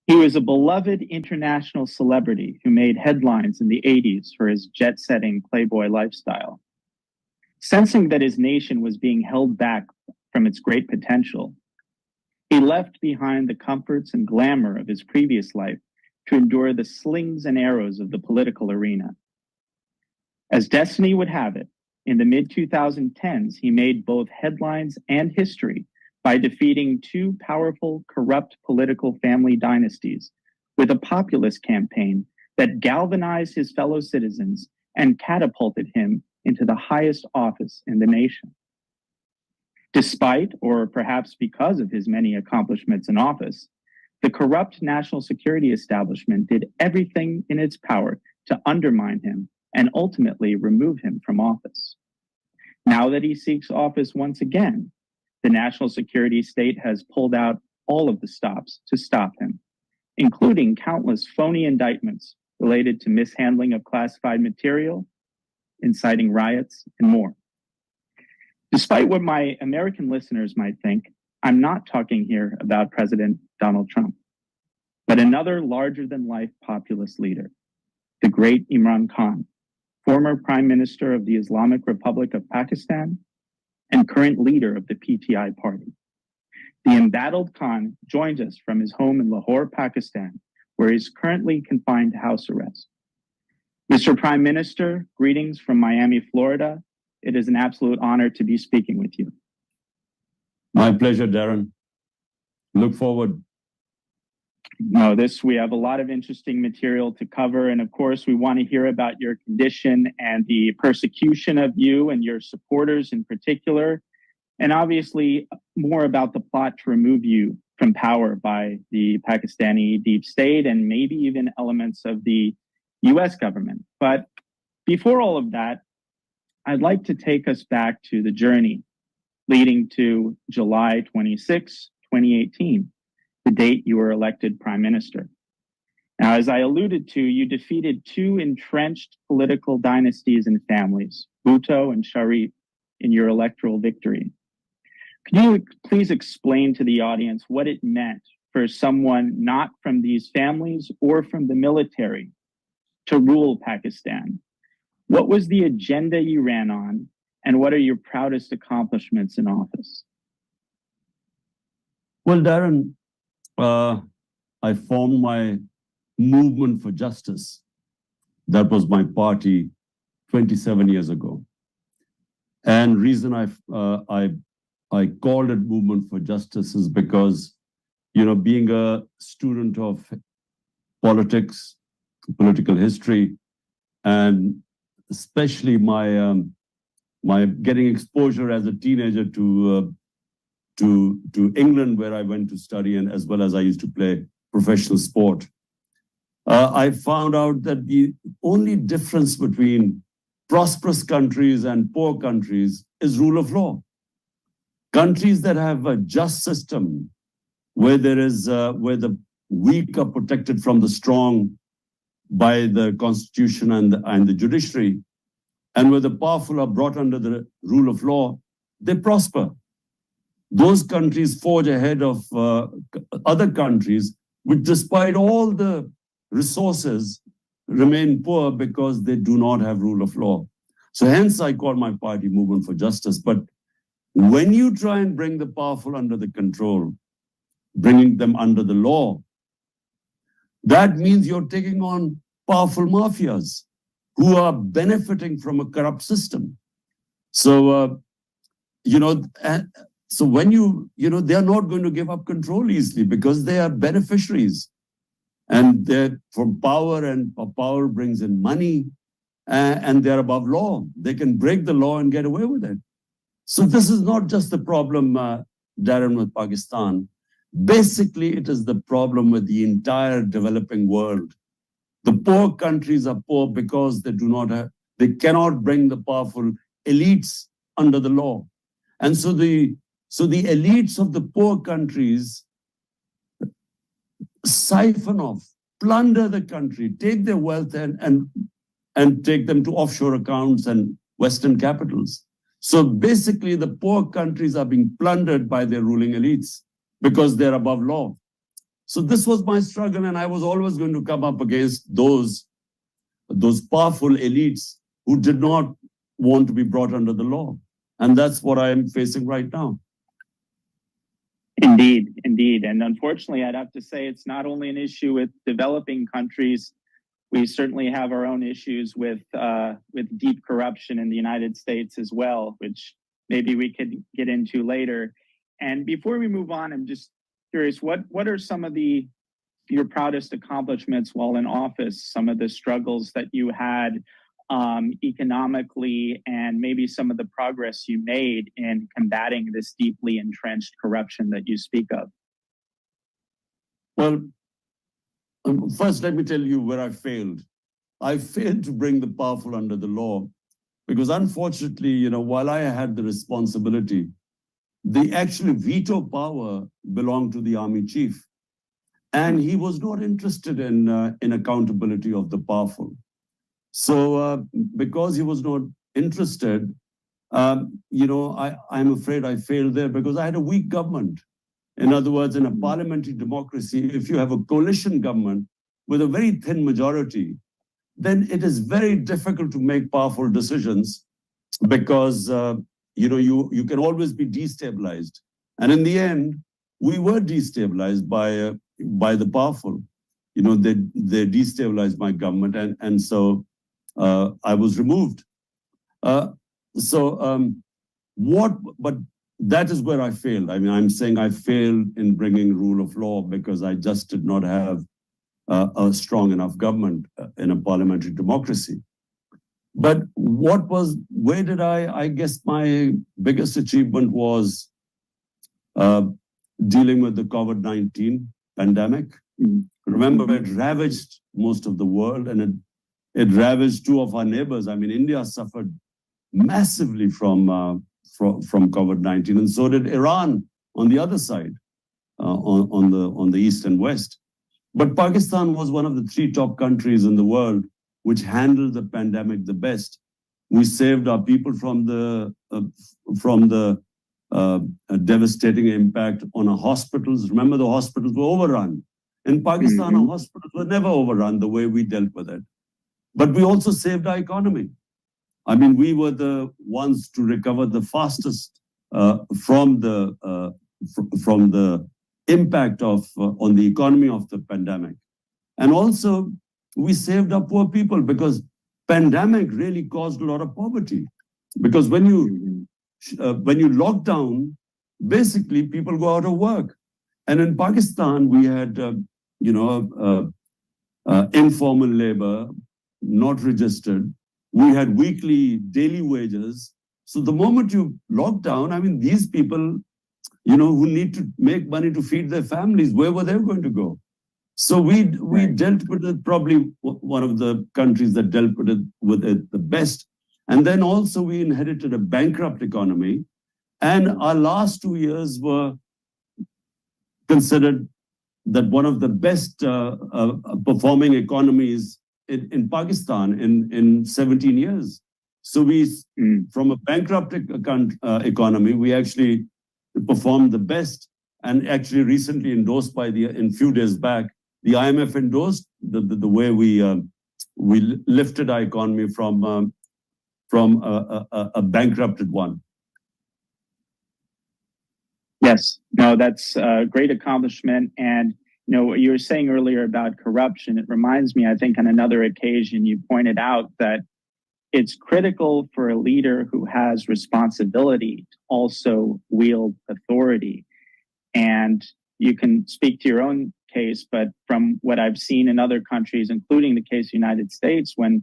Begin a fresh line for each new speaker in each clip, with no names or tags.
He was a beloved international celebrity who made headlines in the 80s for his jet-setting playboy lifestyle. Sensing that his nation was being held back from its great potential, he left behind the comforts and glamour of his previous life to endure the slings and arrows of the political arena. As destiny would have it, in the mid-2010s, he made both headlines and history by defeating two powerful, corrupt political family dynasties with a populist campaign that galvanized his fellow citizens and catapulted him into the highest office in the nation. Despite, or perhaps because of his many accomplishments in office, the corrupt national security establishment did everything in its power to undermine him and ultimately remove him from office. Now that he seeks office once again, the national security state has pulled out all of the stops to stop him, including countless phony indictments related to mishandling of classified material, inciting riots, and more. Despite what my American listeners might think, I'm not talking here about President Donald Trump, but another larger-than-life populist leader, the great Imrankhan, former Prime Minister of the Islamic Republic of Pakistan and current leader of the PTI party. The embattled Khan joins us from his home in Lahore, Pakistan, where he's currently confined to house arrest. Mr. Prime Minister, greetings from Miami, Florida. It is an absolute honor to be speaking with you.
My pleasure, Darren. Look forward.
No, we have a lot of interesting material to cover. And of course, we want to hear about your condition and the persecution of you and your supporters in particular. And obviously more about the plot to remove you from power by the Pakistani deep state and maybe even elements of the US government. But before all of that, I'd like to take us back to the journey leading to July 26, 2018. The date you were elected prime minister. Now, as I alluded to, you defeated two entrenched political dynasties and families, Bhutto and Sharif, in your electoral victory. Can you please explain to the audience what it meant for someone not from these families or from the military to rule Pakistan? What was the agenda you ran on, and what are your proudest accomplishments in office?
Well, Darren, I formed my movement for justice. That was my party 27 years ago. And reason I called it movement for justice is because, being a student of politics, political history, and especially my getting exposure as a teenager to England, where I went to study, and as well as I used to play professional sport. I found out that the only difference between prosperous countries and poor countries is rule of law. Countries that have a just system, where where the weak are protected from the strong by the constitution and the judiciary, and where the powerful are brought under the rule of law, they prosper. Those countries forge ahead of other countries, which despite all the resources remain poor because they do not have rule of law. So hence I call my party Movement for Justice. But when you try and bring the powerful under the control, bringing them under the law, that means you're taking on powerful mafias who are benefiting from a corrupt system. So, so when they are not going to give up control easily because they are beneficiaries, and they're from power, and power brings in money, and they're above law. They can break the law and get away with it. So this is not just the problem, Darren, with Pakistan. Basically, it is the problem with the entire developing world. The poor countries are poor because they cannot bring the powerful elites under the law. And so the elites of the poor countries siphon off, plunder the country, take their wealth and take them to offshore accounts and Western capitals. So basically, the poor countries are being plundered by their ruling elites because they're above law. So this was my struggle, and I was always going to come up against those powerful elites who did not want to be brought under the law. And that's what I am facing right now.
Indeed, indeed. And unfortunately, I'd have to say it's not only an issue with developing countries. We certainly have our own issues with deep corruption in the United States as well, which maybe we could get into later. And before we move on, I'm just curious, what are some of your proudest accomplishments while in office, some of the struggles that you had economically, and maybe some of the progress you made in combating this deeply entrenched corruption that you speak of?
Well, first, let me tell you where I failed. I failed to bring the powerful under the law because unfortunately, while I had the responsibility, the actual veto power belonged to the army chief. And he was not interested in accountability of the powerful. So because he was not interested, I'm afraid I failed there because I had a weak government. In other words, in a parliamentary democracy, if you have a coalition government with a very thin majority, then it is very difficult to make powerful decisions because you can always be destabilized. And in the end, we were destabilized by the powerful. They destabilized my government, and so I was removed. But that is where I failed. I mean, I'm saying I failed in bringing rule of law because I just did not have a strong enough government in a parliamentary democracy. But I guess my biggest achievement was dealing with the COVID-19 pandemic. Remember, it ravaged most of the world, and it ravaged two of our neighbors. I mean, India suffered massively from COVID-19, and so did Iran on the other side, on the east and west. But Pakistan was one of the 3 top countries in the world which handled the pandemic the best. We saved our people from the devastating impact on our hospitals. Remember, the hospitals were overrun. In Pakistan, our hospitals were never overrun the way we dealt with it. But we also saved our economy. I mean, we were the ones to recover the fastest from the impact on the economy of the pandemic. And also, we saved our poor people because pandemic really caused a lot of poverty. Because when you lock down, basically people go out of work. And in Pakistan, we had informal labor, not registered. We had weekly, daily wages. So the moment you lock down, I mean, these people, who need to make money to feed their families, where were they going to go? So we dealt with it, probably one of the countries that dealt with it the best. And then also we inherited a bankrupt economy. And our last 2 years were considered that one of the best performing economies in Pakistan in 17 years. So from a bankrupt economy, we actually performed the best, and actually recently endorsed in few days back, the IMF endorsed the way we lifted our economy from a bankrupted one.
Yes, no, that's a great accomplishment. And what you were saying earlier about corruption, it reminds me, I think on another occasion, you pointed out that it's critical for a leader who has responsibility to also wield authority. And you can speak to your own case, but from what I've seen in other countries, including the case of the United States, when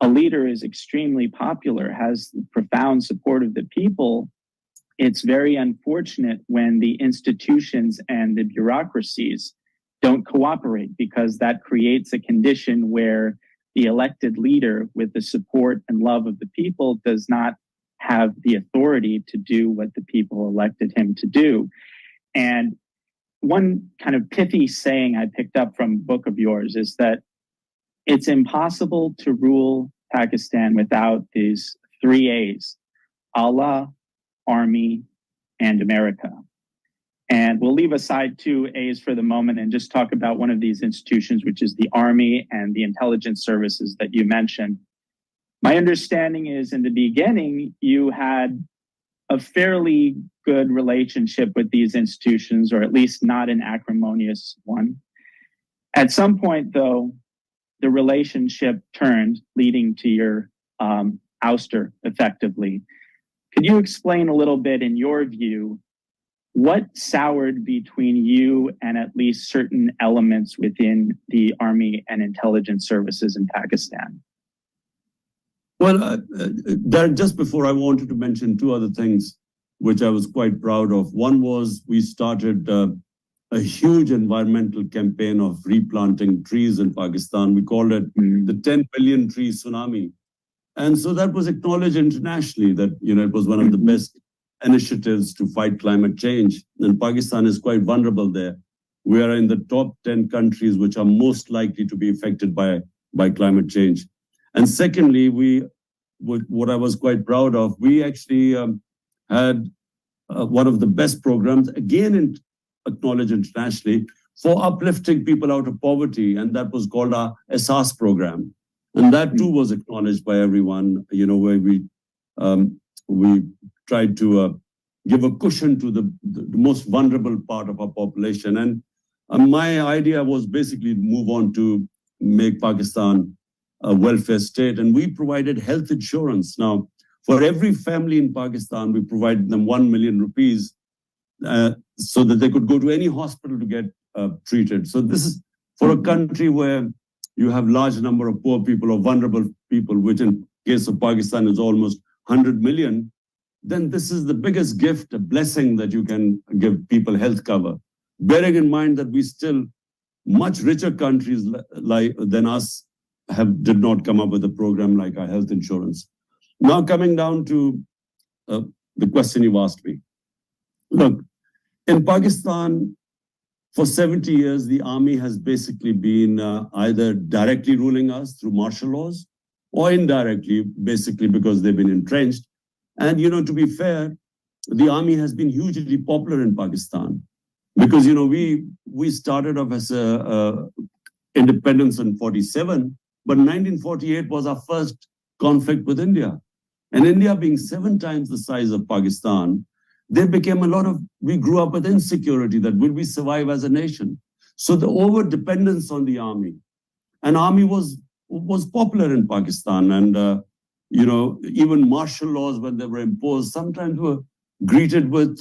a leader is extremely popular, has profound support of the people, it's very unfortunate when the institutions and the bureaucracies don't cooperate, because that creates a condition where the elected leader with the support and love of the people does not have the authority to do what the people elected him to do. And one kind of pithy saying I picked up from a book of yours is that it's impossible to rule Pakistan without these 3 A's: Allah, Army, and America. And we'll leave aside 2As for the moment and just talk about one of these institutions, which is the Army and the intelligence services that you mentioned. My understanding is in the beginning, you had a fairly good relationship with these institutions, or at least not an acrimonious one. At some point, though, the relationship turned, leading to your ouster, effectively. Could you explain a little bit, in your view, what soured between you and at least certain elements within the Army and intelligence services in Pakistan?
Well, Darren, just before, I wanted to mention two other things which I was quite proud of. One was we started a huge environmental campaign of replanting trees in Pakistan. We called it the 10 billion tree tsunami. And so that was acknowledged internationally that, it was one of the best initiatives to fight climate change. And Pakistan is quite vulnerable there. We are in the top 10 countries which are most likely to be affected by climate change. And secondly, what I was quite proud of, we actually had one of the best programs, again acknowledged internationally, for uplifting people out of poverty, and that was called our SAS program. And that too was acknowledged by everyone, where we tried to give a cushion to the most vulnerable part of our population. And my idea was basically to move on to make Pakistan a welfare state, and we provided health insurance. Now, for every family in Pakistan, we provided them 1 million rupees so that they could go to any hospital to get treated. So this is for a country where you have large number of poor people or vulnerable people, which in case of Pakistan is almost 100 million, then this is the biggest gift, a blessing that you can give people health cover. Bearing in mind that we still, much richer countries than us did not come up with a program like our health insurance. Now coming down to the question you asked me. Look, in Pakistan, for 70 years, the army has basically been either directly ruling us through martial laws or indirectly, basically because they've been entrenched. And, to be fair, the army has been hugely popular in Pakistan because, we started off as independence in 47, but 1948 was our first conflict with India. And India being 7 times the size of Pakistan, there became we grew up with insecurity that will we survive as a nation? So the over-dependence on the army, and army was popular in Pakistan. And, even martial laws, when they were imposed, sometimes were greeted with,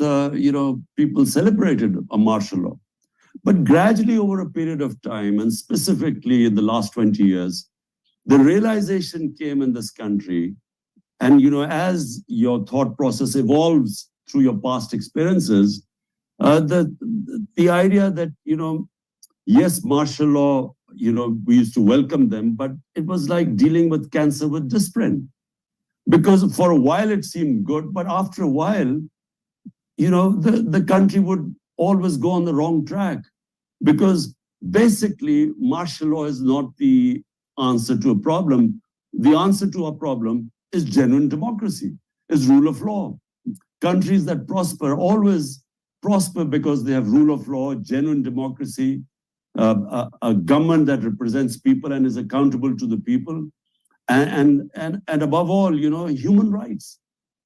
people celebrated a martial law. But gradually over a period of time, and specifically in the last 20 years, the realization came in this country, and as your thought process evolves through your past experiences, the idea that, yes, martial law, we used to welcome them, but it was like dealing with cancer with disprin. Because for a while it seemed good, but after a while, the country would always go on the wrong track. Because basically, martial law is not the answer to a problem. The answer to our problem is genuine democracy, is rule of law. Countries that prosper always prosper because they have rule of law, genuine democracy, a government that represents people and is accountable to the people, and above all, human rights.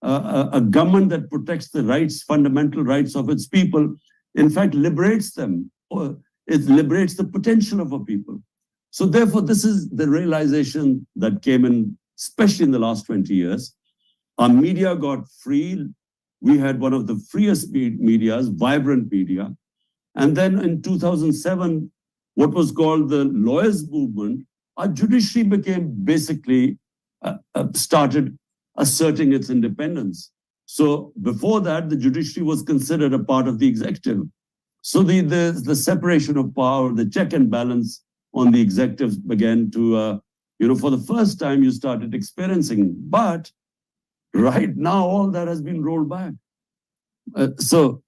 A government that protects the rights, fundamental rights of its people, in fact, liberates them. It liberates the potential of a people. So therefore, this is the realization that came in, especially in the last 20 years. Our media got free. We had one of the freest medias, vibrant media. And then in 2007, what was called the lawyers' movement, our judiciary became basically, started asserting its independence. So before that, the judiciary was considered a part of the executive. So the separation of power, the check and balance on the executives began to, for the first time you started experiencing. But right now, all that has been rolled back. So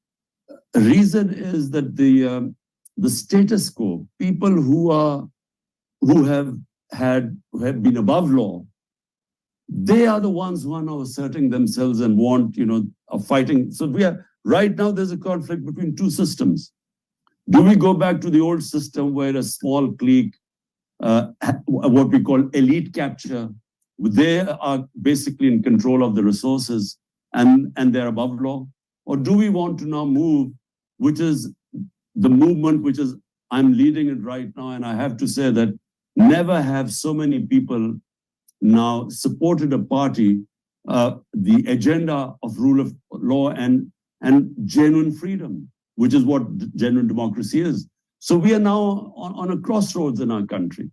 the reason is that the status quo, people who have been above law, they are the ones who are now asserting themselves and want, are fighting. So right now there's a conflict between two systems. Do we go back to the old system where a small clique, what we call elite capture, they are basically in control of the resources and they're above law? Or do we want to now move, which is the movement which is, I'm leading it right now, and I have to say that never have so many people now supported a party, the agenda of rule of law and genuine freedom, which is what genuine democracy is. So we are now on a crossroads in our country.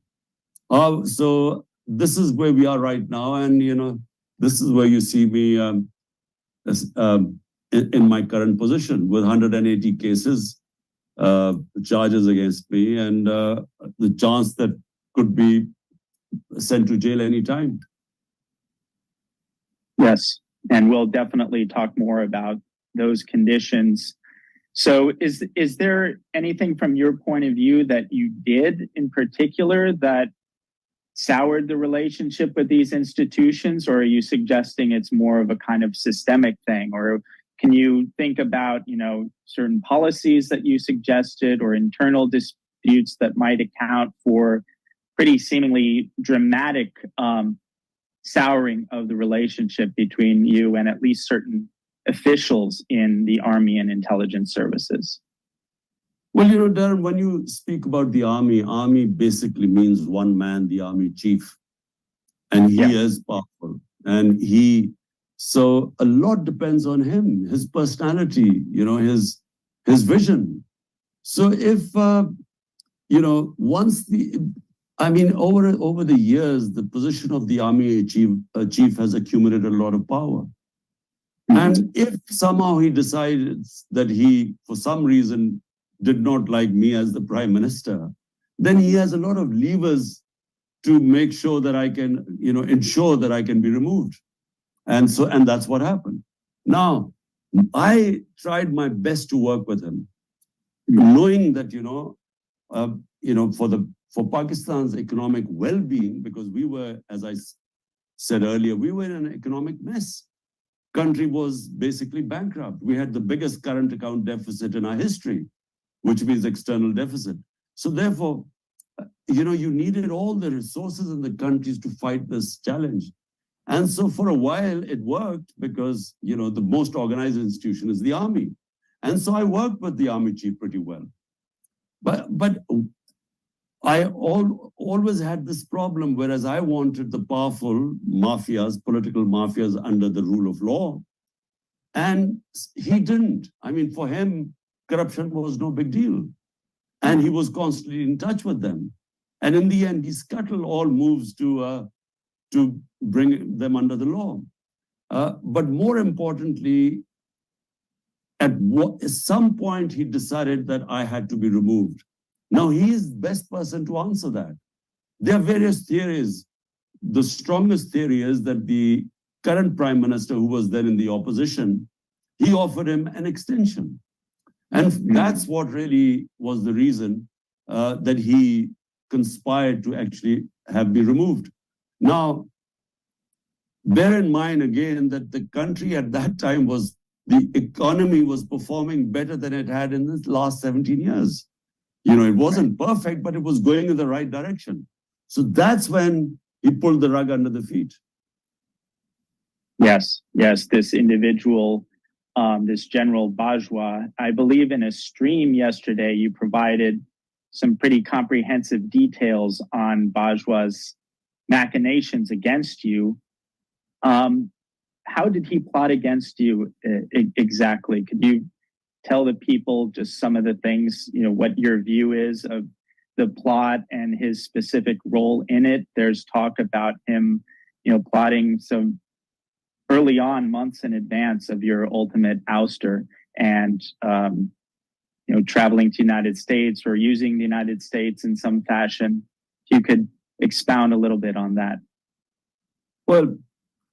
So this is where we are right now, and this is where you see me in my current position with 180 cases, charges against me, and the chance that could be sent to jail anytime.
Yes, and we'll definitely talk more about those conditions. So is there anything from your point of view that you did in particular that soured the relationship with these institutions, or are you suggesting it's more of a kind of systemic thing? Or can you think about, certain policies that you suggested or internal disputes that might account for pretty seemingly dramatic souring of the relationship between you and at least certain officials in the Army and intelligence services?
Well, Darren, when you speak about the army basically means one man, the army chief. And he is powerful. And so a lot depends on him, his personality, his vision. So if, once over the years, the position of the army chief has accumulated a lot of power. And if somehow he decides that he, for some reason, did not like me as the prime minister, then he has a lot of levers to make sure that I can, ensure that I can be removed. And that's what happened. Now, I tried my best to work with him, knowing that, for Pakistan's economic well-being, because we were, as I said earlier, we were in an economic mess. Country was basically bankrupt. We had the biggest current account deficit in our history, which means external deficit. So therefore, you needed all the resources in the countries to fight this challenge. And so for a while it worked because, the most organized institution is the army. And so I worked with the army chief pretty well. But I always had this problem, whereas I wanted the powerful mafias, political mafias under the rule of law. And he didn't. For him, corruption was no big deal. And he was constantly in touch with them. And in the end, he scuttled all moves to bring them under the law. But more importantly, at some point, he decided that I had to be removed. Now, he is the best person to answer that. There are various theories. The strongest theory is that the current prime minister, who was then in the opposition, he offered him an extension. And that's what really was the reason that he conspired to actually have me removed. Now, bear in mind again that the country at that time the economy was performing better than it had in the last 17 years. It wasn't perfect, but it was going in the right direction. So that's when he pulled the rug under the feet.
Yes, this individual, this General Bajwa, I believe in a stream yesterday, you provided some pretty comprehensive details on Bajwa's machinations against you. How did he plot against you exactly? Could you tell the people just some of the things, what your view is of the plot and his specific role in it? There's talk about him, plotting some early on, months in advance of your ultimate ouster, and traveling to the United States or using the United States in some fashion. If you could expound a little bit on that.
Well,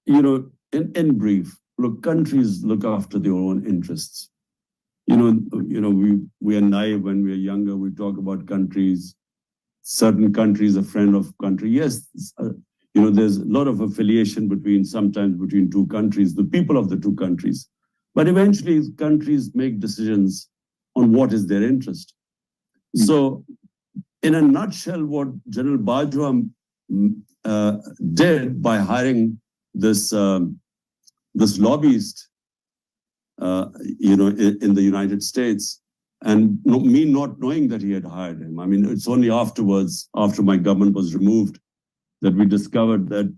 in brief, look, countries look after their own interests. We are naive when we are younger. We talk about countries, certain countries, a friend of country. Yes, there's a lot of affiliation sometimes between two countries, the people of the two countries. But eventually, countries make decisions on what is their interest. So, in a nutshell, what General Bajwa did by hiring this this lobbyist, in the United States, and me not knowing that he had hired him. I mean, it's only afterwards, after my government was removed, that we discovered that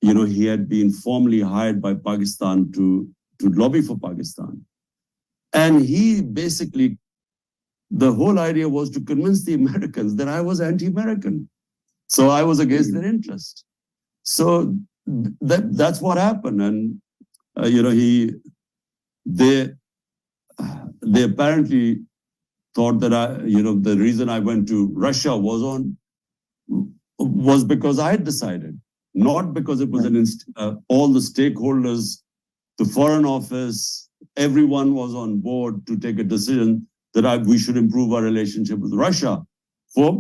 he had been formally hired by Pakistan to lobby for Pakistan. And he basically, the whole idea was to convince the Americans that I was anti-American. So I was against their interest. So that's what happened. And, they apparently thought that the reason I went to Russia was because I had decided, not because it was all the stakeholders, the Foreign Office, everyone was on board to take a decision that we should improve our relationship with Russia. For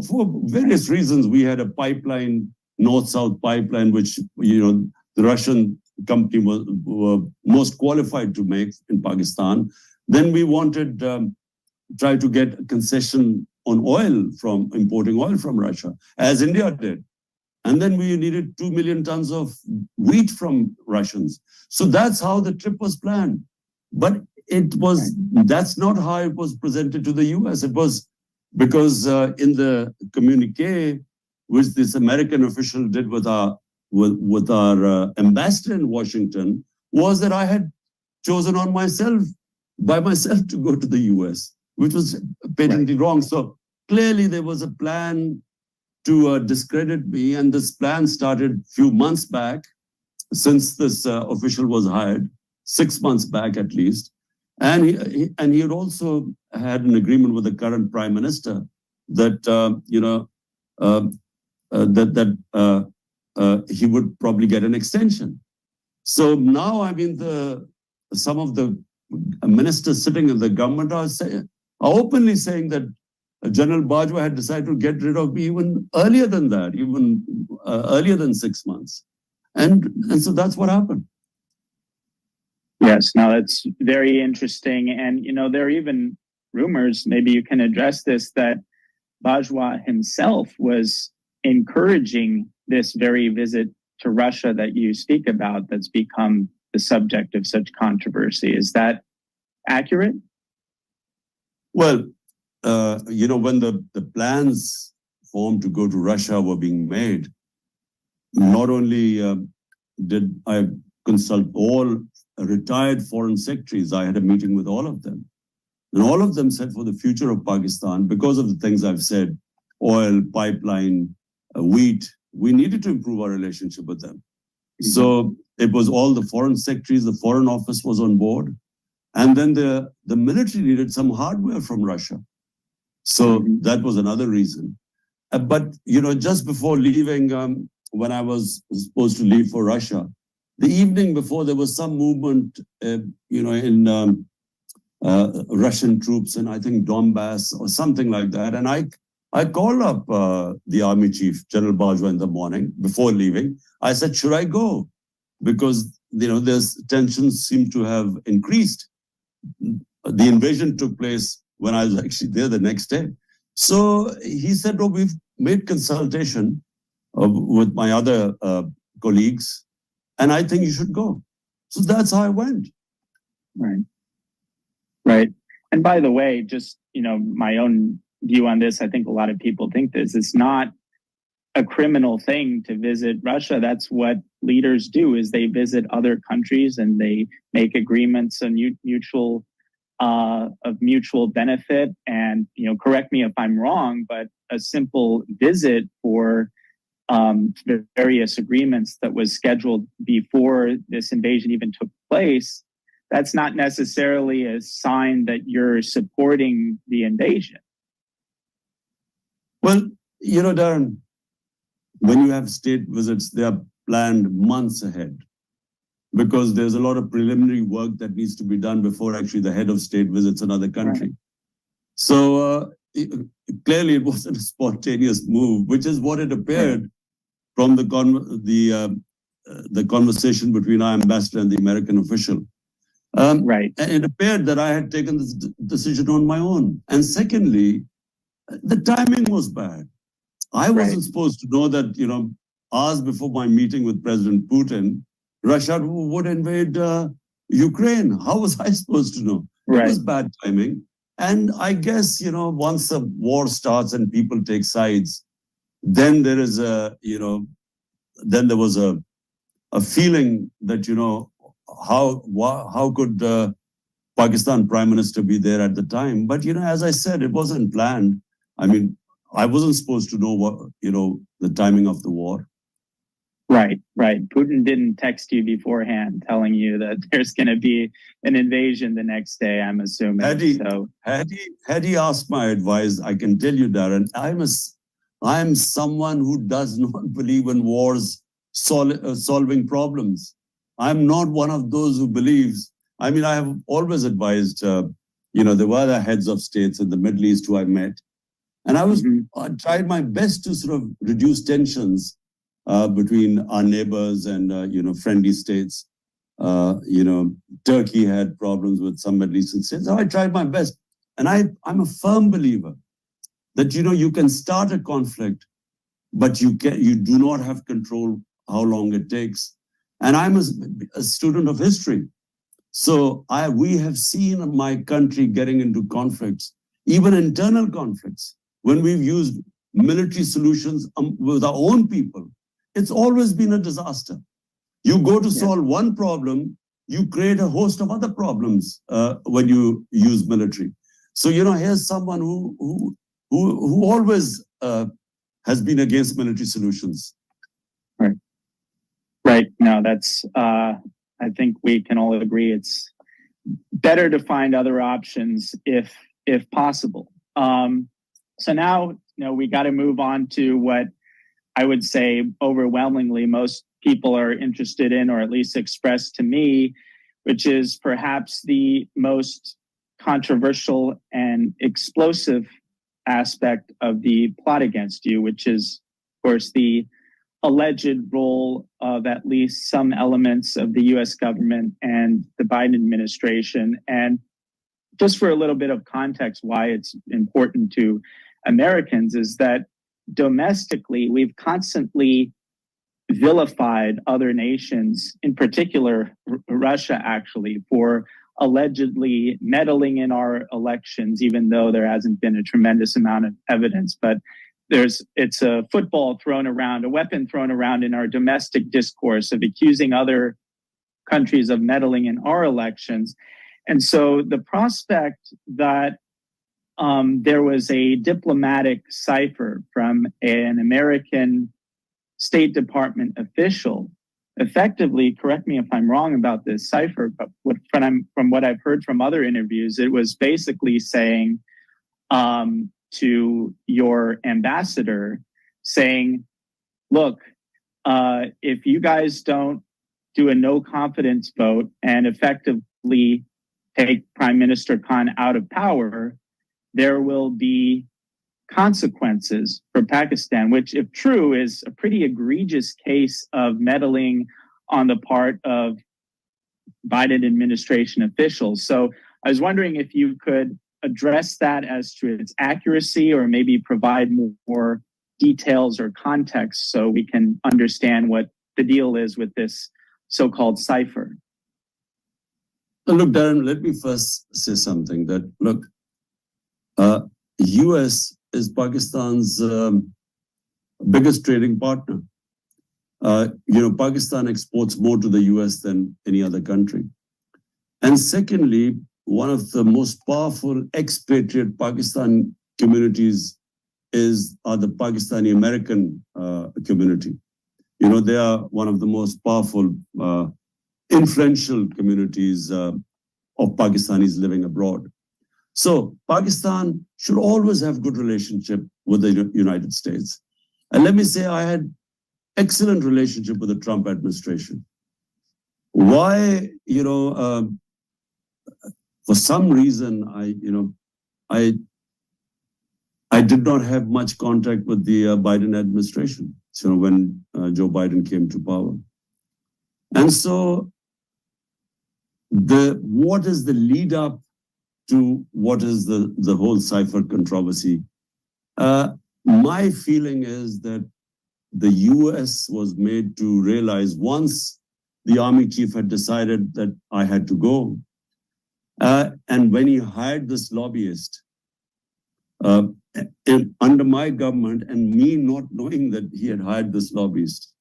various reasons, we had a pipeline, north-south pipeline, which the Russian company were most qualified to make in Pakistan. Then we wanted try to get a concession on importing oil from Russia, as India did. And then we needed 2 million tons of wheat from Russians. So that's how the trip was planned. But that's not how it was presented to the US. It was because in the communique, which this American official did with our ambassador in Washington, was that I had chosen by myself to go to the US, which was patently wrong. So clearly there was a plan to discredit me, and this plan started a few months back, since this official was hired, 6 months back at least. And he had also had an agreement with the current prime minister that he would probably get an extension. So now, I mean, some of the ministers sitting in the government are openly saying that General Bajwa had decided to get rid of me even earlier than that, even earlier than 6 months. And so that's what happened.
Yes, no, that's very interesting. And, there are even rumors, maybe you can address this, that Bajwa himself was encouraging this very visit to Russia that you speak about, that's become the subject of such controversy. Is that accurate?
Well, when the plans formed to go to Russia were being made, not only did I consult all retired foreign secretaries, I had a meeting with all of them. And all of them said for the future of Pakistan, because of the things I've said, oil, pipeline, wheat, we needed to improve our relationship with them. So it was all the foreign secretaries, the Foreign Office was on board. And then the military needed some hardware from Russia. So that was another reason. But, just before leaving, when I was supposed to leave for Russia, the evening before, there was some movement, in Russian troops in, I think, Donbass or something like that. And I called up the army chief, General Bajwa, in the morning before leaving. I said, should I go? Because, there's tensions seem to have increased. The invasion took place when I was actually there the next day. So he said, oh, we've made consultation with my other colleagues, and I think you should go. So that's how I went.
Right. And by the way, just, my own view on this, I think a lot of people think this, it's not a criminal thing to visit Russia. That's what leaders do, is they visit other countries and they make agreements and mutual benefit. And, correct me if I'm wrong, but a simple visit for the various agreements that was scheduled before this invasion even took place, that's not necessarily a sign that you're supporting the invasion.
Well, Darren, when you have state visits, they are planned months ahead, because there's a lot of preliminary work that needs to be done before actually the head of state visits another country. Right. So clearly it wasn't a spontaneous move, which is what it appeared from the conversation between our ambassador and the American official.
Right.
And it appeared that I had taken this decision on my own. And secondly, the timing was bad. I wasn't supposed to know that, hours before my meeting with President Putin, Russia would invade Ukraine. How was I supposed to know? It was bad timing. And I guess, once a war starts and people take sides, then there is then there was a feeling that, how could Pakistan Prime Minister be there at the time? But, as I said, it wasn't planned. I mean, I wasn't supposed to know what, the timing of the war.
Right. Putin didn't text you beforehand telling you that there's going to be an invasion the next day, I'm assuming.
Had he asked my advice, I can tell you, Darren, I'm someone who does not believe in wars solving problems. I'm not one of those who believes. I mean, I have always advised, there were other heads of states in the Middle East who I met. And I tried my best to sort of reduce tensions between our neighbors and, friendly states. Turkey had problems with some Middle Eastern states. So I tried my best. And I'm a firm believer that, you can start a conflict, but you do not have control how long it takes. And I'm a student of history. So we have seen my country getting into conflicts, even internal conflicts, when we've used military solutions with our own people. It's always been a disaster. You go to solve one problem, you create a host of other problems when you use military. So, here's someone who always has been against military solutions.
Right. No, that's, I think we can all agree it's better to find other options if possible. So now, we got to move on to what I would say overwhelmingly most people are interested in, or at least expressed to me, which is perhaps the most controversial and explosive aspect of the plot against you, which is, of course, the alleged role of at least some elements of the US government and the Biden administration. And just for a little bit of context, why it's important to Americans is that domestically, we've constantly vilified other nations, in particular Russia, actually, for allegedly meddling in our elections, even though there hasn't been a tremendous amount of evidence. But it's a football thrown around, a weapon thrown around in our domestic discourse of accusing other countries of meddling in our elections. And so the prospect that there was a diplomatic cipher from an American State Department official, effectively, correct me if I'm wrong about this cipher, but from what I've heard from other interviews, it was basically saying to your ambassador, saying, look, if you guys don't do a no confidence vote and effectively take Prime Minister Khan out of power, there will be consequences for Pakistan, which, if true, is a pretty egregious case of meddling on the part of Biden administration officials. So I was wondering if you could address that as to its accuracy, or maybe provide more details or context so we can understand what the deal is with this so-called cipher.
Look, Darren, let me first say something that, look, US is Pakistan's biggest trading partner. Pakistan exports more to the US than any other country. And secondly, one of the most powerful expatriate Pakistan communities are the Pakistani American community. They are one of the most powerful, influential communities of Pakistanis living abroad. So Pakistan should always have good relationship with the United States. And let me say, I had excellent relationship with the Trump administration. Why, for some reason, I did not have much contact with the Biden administration, when Joe Biden came to power. And so what is the lead up to what is the whole cipher controversy? My feeling is that the US was made to realize once the army chief had decided that I had to go, and when he hired this lobbyist under my government and me not knowing that he had hired this lobbyist.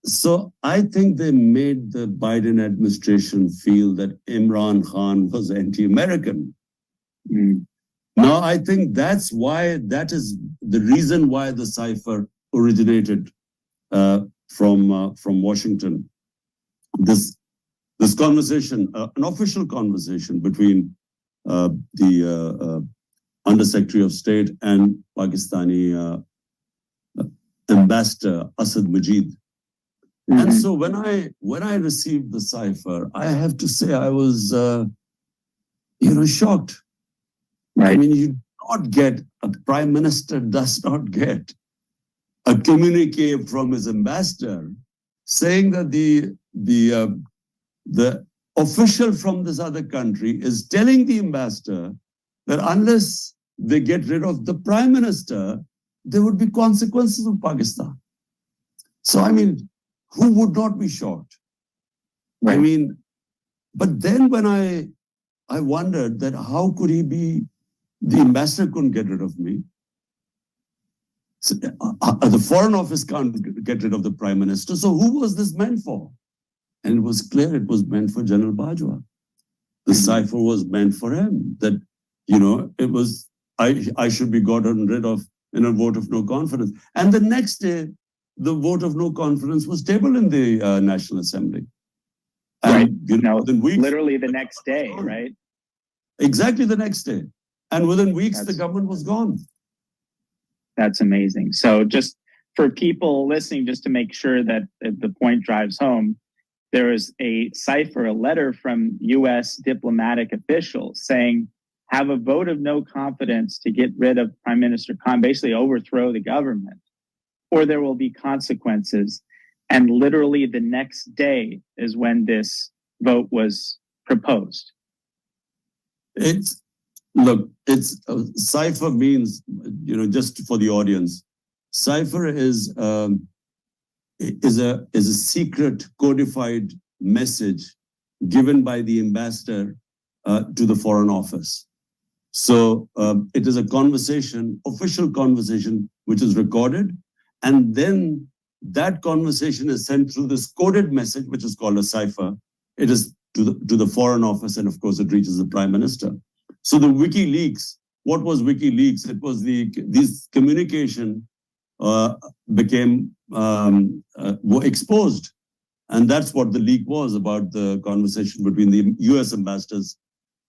So I think they made the Biden administration feel that Imran Khan was anti-American. Now, I think that is the reason why the cipher originated from Washington. This conversation, an official conversation between the Undersecretary of State and Pakistani Ambassador Asad Majid. And so when I received the cipher, I have to say I was, shocked. Right. I mean, you not get, a prime minister does not get a communique from his ambassador saying that the official from this other country is telling the ambassador that unless they get rid of the prime minister, there would be consequences of Pakistan. So, I mean, who would not be shocked? Right. I mean, but then when I wondered that how could he be, the ambassador couldn't get rid of me. So, the Foreign Office can't get rid of the prime minister. So who was this meant for? And it was clear it was meant for General Bajwa. The cipher was meant for him. That, it was, I should be gotten rid of in a vote of no confidence. And the next day, the vote of no confidence was tabled in the National Assembly.
Right.
And,
literally the next day, right?
Exactly the next day. And within weeks, the government was gone.
That's amazing. So just for people listening, just to make sure that the point drives home, there is a cipher, a letter from U.S. diplomatic officials saying, have a vote of no confidence to get rid of Prime Minister Khan, basically overthrow the government, or there will be consequences. And literally the next day is when this vote was proposed.
Cipher means, just for the audience, cipher is a secret codified message given by the ambassador to the Foreign Office. So it is a conversation, official conversation, which is recorded. And then that conversation is sent through this coded message, which is called a cipher. It is to the Foreign Office, and of course, it reaches the Prime Minister. So the WikiLeaks, what was WikiLeaks? It was this communication became exposed. And that's what the leak was about, the conversation between the US ambassadors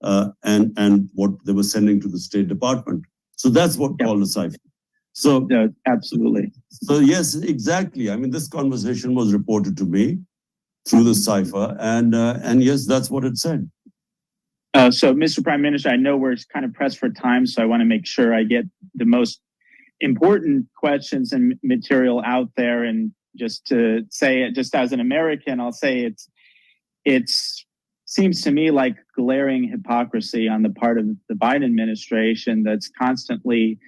and what they were sending to the State Department. So that's what called a cipher. So
no, absolutely.
So yes, exactly. I mean, this conversation was reported to me through the cipher, and yes, that's what it said.
So, Mr. Prime Minister, I know we're kind of pressed for time, so I want to make sure I get the most important questions and material out there. And just to say it, just as an American, I'll say it's seems to me like glaring hypocrisy on the part of the Biden administration that's constantly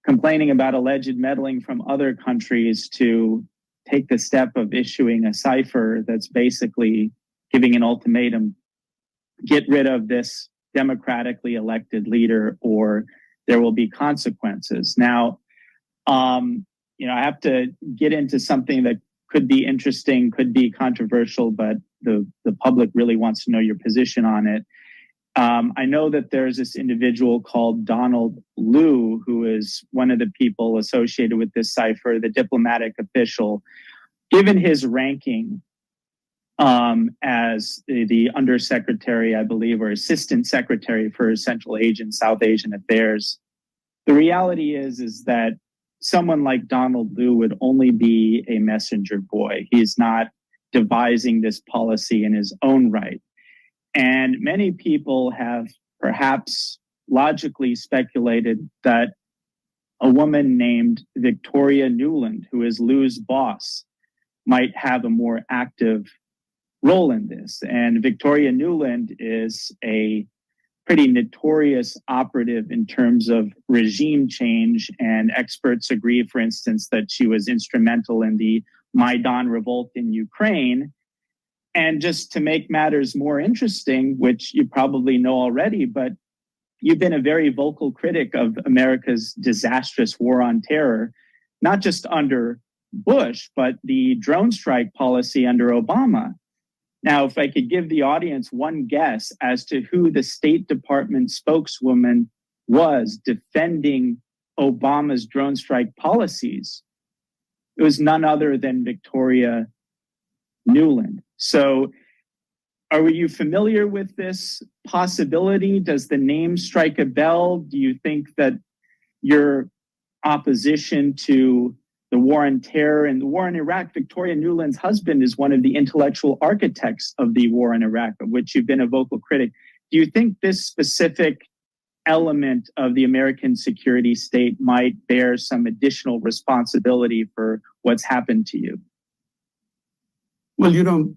complaining about alleged meddling from other countries to take the step of issuing a cipher that's basically giving an ultimatum: get rid of this democratically elected leader or there will be consequences. Now, I have to get into something that could be interesting, could be controversial, but the public really wants to know your position on it. I know that there's this individual called Donald Liu, who is one of the people associated with this cipher, the diplomatic official. Given his ranking as the undersecretary, I believe, or assistant secretary for Central Asian, South Asian affairs, the reality is that someone like Donald Liu would only be a messenger boy. He's not devising this policy in his own right. And many people have perhaps logically speculated that a woman named Victoria Nuland, who is Liu's boss, might have a more active role in this. And Victoria Nuland is a pretty notorious operative in terms of regime change. And experts agree, for instance, that she was instrumental in the Maidan revolt in Ukraine. And just to make matters more interesting, which you probably know already, but you've been a very vocal critic of America's disastrous war on terror, not just under Bush, but the drone strike policy under Obama. Now, if I could give the audience one guess as to who the State Department spokeswoman was defending Obama's drone strike policies, it was none other than Victoria Nuland. So are you familiar with this possibility? Does the name strike a bell? Do you think that your opposition to the war on terror and the war in Iraq, Victoria Nuland's husband is one of the intellectual architects of the war in Iraq, of which you've been a vocal critic. Do you think this specific element of the American security state might bear some additional responsibility for what's happened to you?
Well, Darren,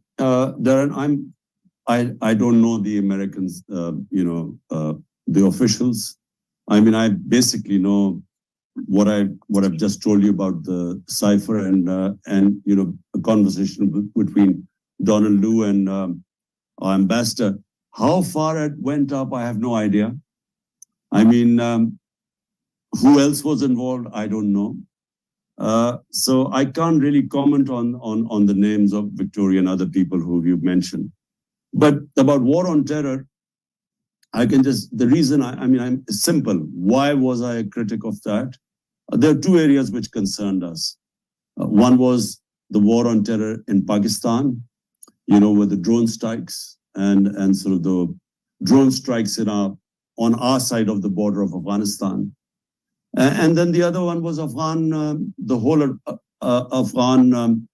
I don't know the Americans, the officials. I mean, I basically know what I've just told you about the cipher and a conversation between Donald Lu and our ambassador. How far it went up, I have no idea. I mean, who else was involved? I don't know. So I can't really comment on the names of Victoria and other people who you've mentioned. But about war on terror, the reason I'm simple. Why was I a critic of that? There are two areas which concerned us. One was the war on terror in Pakistan, with the drone strikes and sort of the drone strikes on our side of the border of Afghanistan. And then the other one was the whole Afghan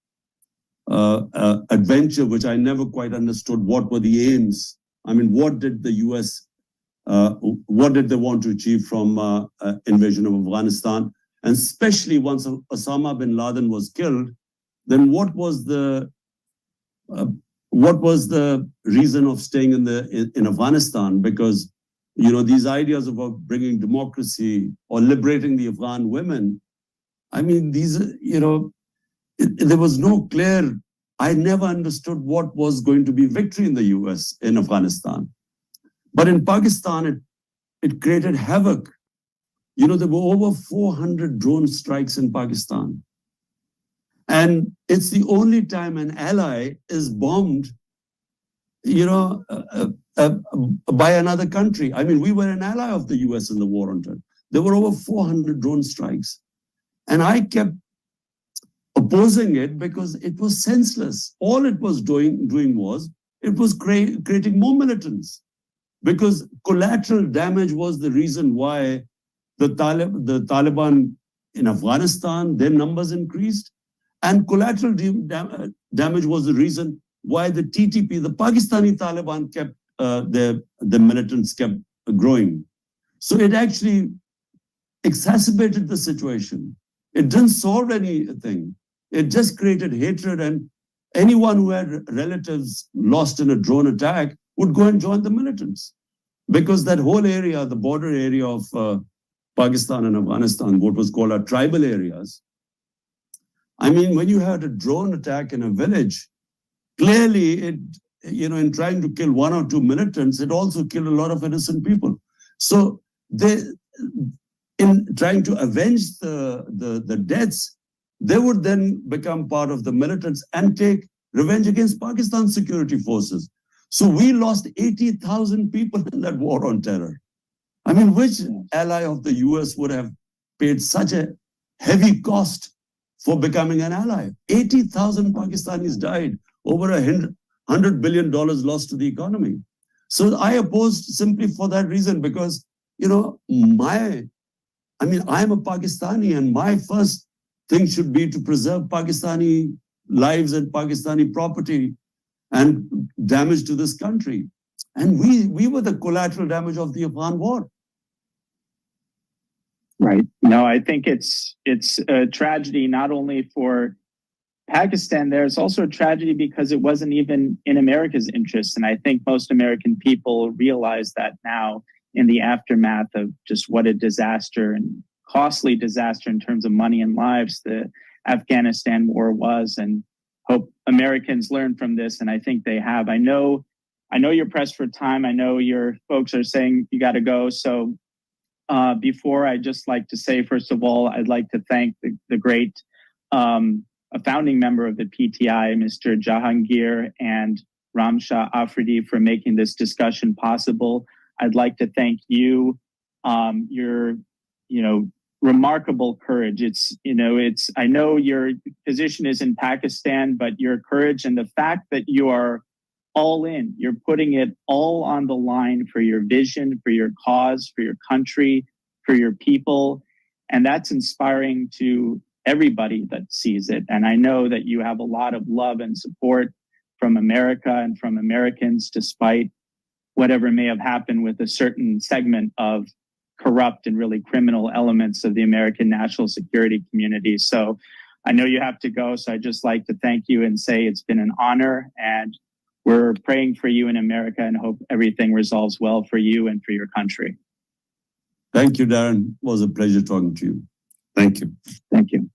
adventure, which I never quite understood what were the aims. I mean, what did the US, what did they want to achieve from invasion of Afghanistan? And especially once Osama bin Laden was killed, then what was the reason of staying in Afghanistan? Because these ideas about bringing democracy or liberating the Afghan women, I mean, there was no clear. I never understood what was going to be victory in the US in Afghanistan. But in Pakistan, it created havoc. There were over 400 drone strikes in Pakistan. And it's the only time an ally is bombed, by another country. I mean, we were an ally of the US in the war on terror. There were over 400 drone strikes. And I kept opposing it because it was senseless. All it was doing was, it was creating more militants. Because collateral damage was the reason why the Taliban in Afghanistan, their numbers increased. And collateral damage was the reason why the TTP, the Pakistani Taliban, kept the militants kept growing. So it actually exacerbated the situation. It didn't solve anything. It just created hatred, and anyone who had relatives lost in a drone attack would go and join the militants. Because that whole area, the border area of Pakistan and Afghanistan, what was called our tribal areas. I mean, when you had a drone attack in a village, clearly it, in trying to kill one or two militants, it also killed a lot of innocent people. So in trying to avenge the deaths, they would then become part of the militants and take revenge against Pakistan's security forces. So we lost 80,000 people in that war on terror. I mean, which ally of the US would have paid such a heavy cost for becoming an ally? 80,000 Pakistanis died, over $100 billion lost to the economy. So I opposed simply for that reason, because, I'm a Pakistani, and my first thing should be to preserve Pakistani lives and Pakistani property and damage to this country. And we were the collateral damage of the Afghan war.
Right. No, I think it's a tragedy not only for Pakistan, there's also a tragedy because it wasn't even in America's interest. And I think most American people realize that now in the aftermath of just what a disaster and costly disaster in terms of money and lives the Afghanistan war was, and hope Americans learn from this. And I think they have. I know you're pressed for time. I know your folks are saying you got to go. So before, I'd just like to say, first of all, I'd like to thank the great a founding member of the PTI, Mr. Jahangir and Ramshah Afridi, for making this discussion possible. I'd like to thank you, your, remarkable courage. I know your position is in Pakistan, but your courage and the fact that you are all in, you're putting it all on the line for your vision, for your cause, for your country, for your people. And that's inspiring to everybody that sees it. And I know that you have a lot of love and support from America and from Americans, despite whatever may have happened with a certain segment of corrupt and really criminal elements of the American national security community. So I know you have to go. So I'd just like to thank you and say it's been an honor, and we're praying for you in America and hope everything resolves well for you and for your country.
Thank you, Darren. It was a pleasure talking to you. Thank you.
Thank you.